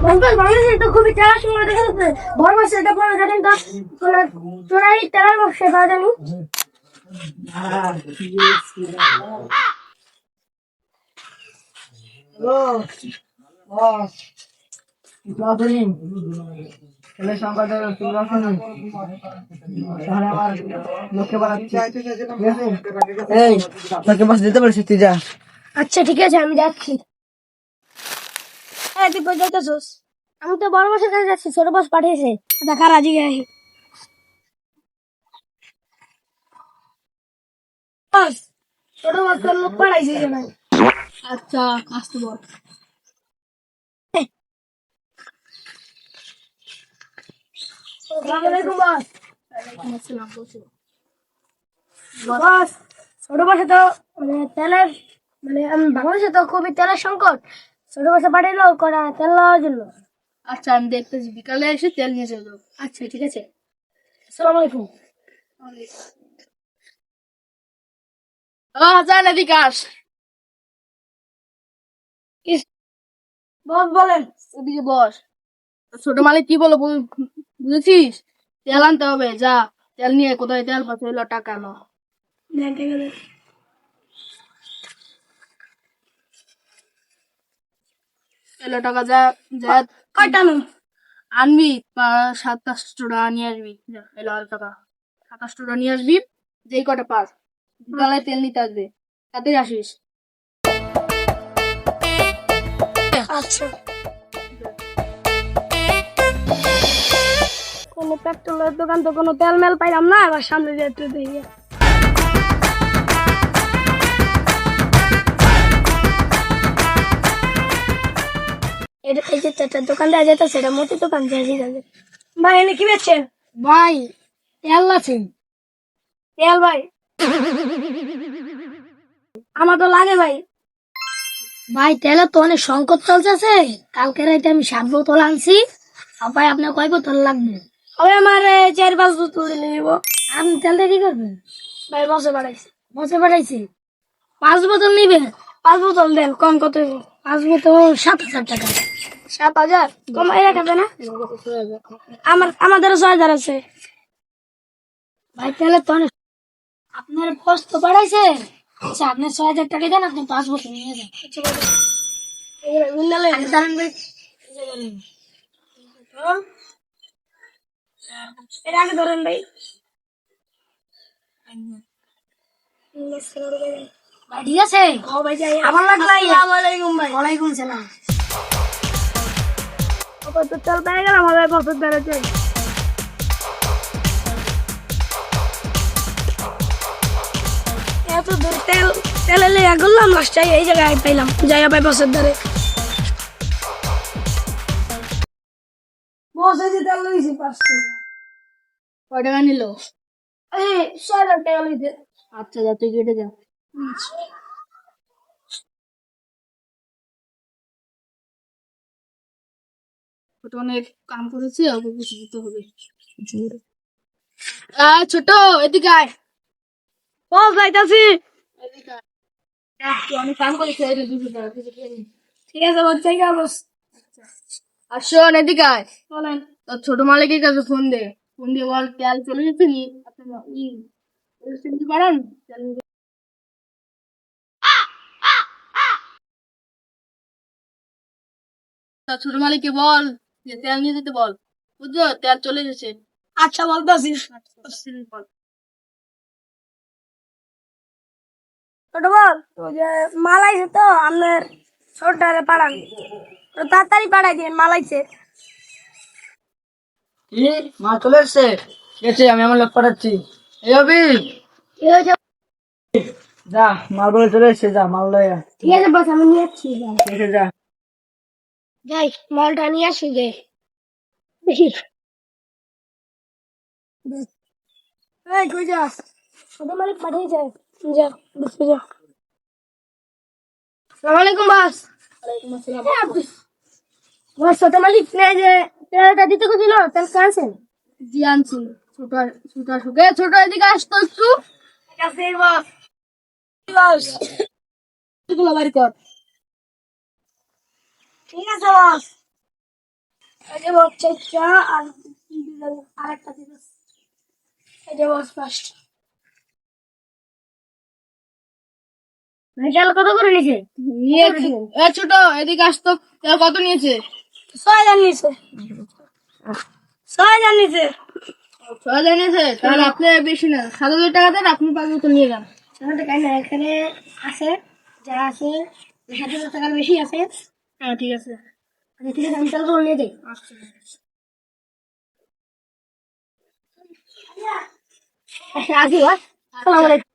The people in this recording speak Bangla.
বন্ধু বাংলাদেশে তো খুবই তেলার সময় দেখা যাচ্ছে বড় মাছ এটা পরে দেখেন তো চোরাই তেলার ব্যবসা পাওয়া জানি আচ্ছা ঠিক আছে আমি যাচ্ছি। হ্যাঁ তুই কোথায় যাচ্ছিস? আমি তো বড় মাছের কাছে যাচ্ছি, ছোট মাছ পাঠিয়েছে দেখা রাজি গায়ে বাস ছোট মাছ তোর লোক পাঠাইছে যে ভাই। আচ্ছা আসতে বল। আসসালামু আলাইকুম বস। আসসালাম বলছি। বস ছোট মাছে তো তেলের আমি বাংলাদেশে তো খুবই তেলের সংকট, ছোট মাছে পাঠাইলো করা তেল নেওয়ার জন্য। আচ্ছা আমি দেখতেছি, বিকালে এসে তেল নিয়ে চলে যাবো। আচ্ছা ঠিক আছে, আসসালামু আলাইকুম। যাই না বিকাশ, বস বলেন। ওদিকে বস। ছোট মালিক কি বলো বুঝেছিস? তেল আনতে হবে, যা তেল নিয়ে কোথায় তেল পাচ্ছে হইলো টাকা নো। এলো টাকা যা যা কয়টা নো? আনবি 27টা টাকা নিয়ে আসবি। যা, এলো আর টাকা 27টা টাকা নিয়ে আসবি, যেই কটা পাস বিকালে তেল নিতে আসবে, তাড়াতাড়ি আসিস। আচ্ছা কোনো পেট্রোলের দোকান তো কোনো তেল মেল পাইলাম না, আবার সামনে দিয়ে একটু দেখি। এই যে চারটার দোকান দেওয়া যেত সেটা মতি দোকান দিয়ে যাবে। ভাই এনে কি বেচছেন? ভাই তেল আছে। তেল ভাই আমার তো লাগে ভাই। ভাই তেলের তো অনেক সংকট চলতেছে, কালকে রাইতে আমি 7 বোতল আনছি। আর ভাই আপনার কয় বোতল লাগবে? হবে আমার 4-5 বোতল দিলে নেবো। আপনি তেলটা কি করবেন? ভাই বসে বাড়াইছি 5 বোতল নিবেন? 5 বোতল দেন, কম কত হইব? 5 বোতল 7,000 টাকা। 7,000 কমাই রাখা যায় না? আমাদের 6,000 আছে। ভাই তেলের তো অনেক, আপনার বস তো বাড়াইছে। আচ্ছা আপনি 6,000 টাকা দেন, আপনি 5 বোতল নিয়ে যান। দাঁড়ান ভাই, এটা আগে ধরেন ভাই। ভাই ঠিক আছে, আমার লাগলো। আসসালামু আলাইকুম ভাই। ওয়ালাইকুম সালাম। তো তেল পেয়ে গেলাম, আমার বছর ধরে চাই। এত দূর তেল লেগে করলাম, লাস্ট চাই এই জায়গায় পাইলাম, জায়গা পাই বছর ধরে। বসে যে তেল লইছি 500। কয় টাকা নিল? এই 6,000 টাকা লইছে। আচ্ছা যা, তুই কেটে যা। ছোট অনেক কাম করেছে, ওকে কিছু দিতে হবে। ছোট এদিকে আয়। বস যাইতাছি। এদিকে আয়। তুই অনেক কাম করেছে, এই নে 200 টাকা, কিছু খেয়ে নে। ঠিক আছে বস, জায়গা বস। আর শোন এদিকে আয়। বলেন। তোর ছোট মালিকের কাছে ফোন দে, ফোন দিয়ে বল তেল চলে গেছে নি, আপনার চিনতে পারেন তেল নিতে। তোর ছোট মালিককে বল যে তেল নিয়ে যেতে বল, বুঝছো? তেল চলে গেছে। আচ্ছা বলতাছি। বল। ছোট বল, ওই যে মাল আইছে তো আপনার, ছোটটারে পাঠান তো তাড়াতাড়ি পাঠাই দিন, মাল আইছে। কি মা চলে এসছে? ঠিক আছে, আমি আমার লোক পাঠাচ্ছি। এই অবি, কি হয়েছে? যা মাল বলে চলে এসছে, যা মাল লয়ে আয়। ঠিক আছে বস, আমি নিয়ে যাচ্ছি। ঠিক আছে যা। যাই মালটা নিয়ে আসি গে দেখি। এই কই যাস? ছোট মালিক পাঠিয়েছে, যা বসে যা। আসসালামু আলাইকুম বস। ওয়ালাইকুম আসসালাম। বস ছোট মালিক যে তেলটা দিতে গেছিল, তেল কানছেন? জি আনছি। ছোট ছোট সুখে ছোট এদিকে আসতো একটু। ঠিক আছে বস। বস এগুলো বাড়ি কর। ঠিক আছে বস। এই যে বস চারটা আর আরেকটা দিবস। এই যে বস ফার্স্ট। তেল কত করে নিছে? নিয়েছে। এ ছোট এদিকে আসতো, তেল কত নিয়েছে? 6,000 নিছে। 6,000 নিছে। 6,000 নিয়েছে, তাহলে আপনি বেশি না, 7,000 টাকা দেন, আপনি 5 বোতল নিয়ে যান। সেখানে টাকা না, এখানে আছে যা আছে 7,000 টাকার বেশি আছে। হ্যাঁ ঠিক আছে। আচ্ছা ঠিক আছে, আমি তেল করে নিয়ে যাই। আচ্ছা। আচ্ছা আসি, আসসালামু আলাইকুম।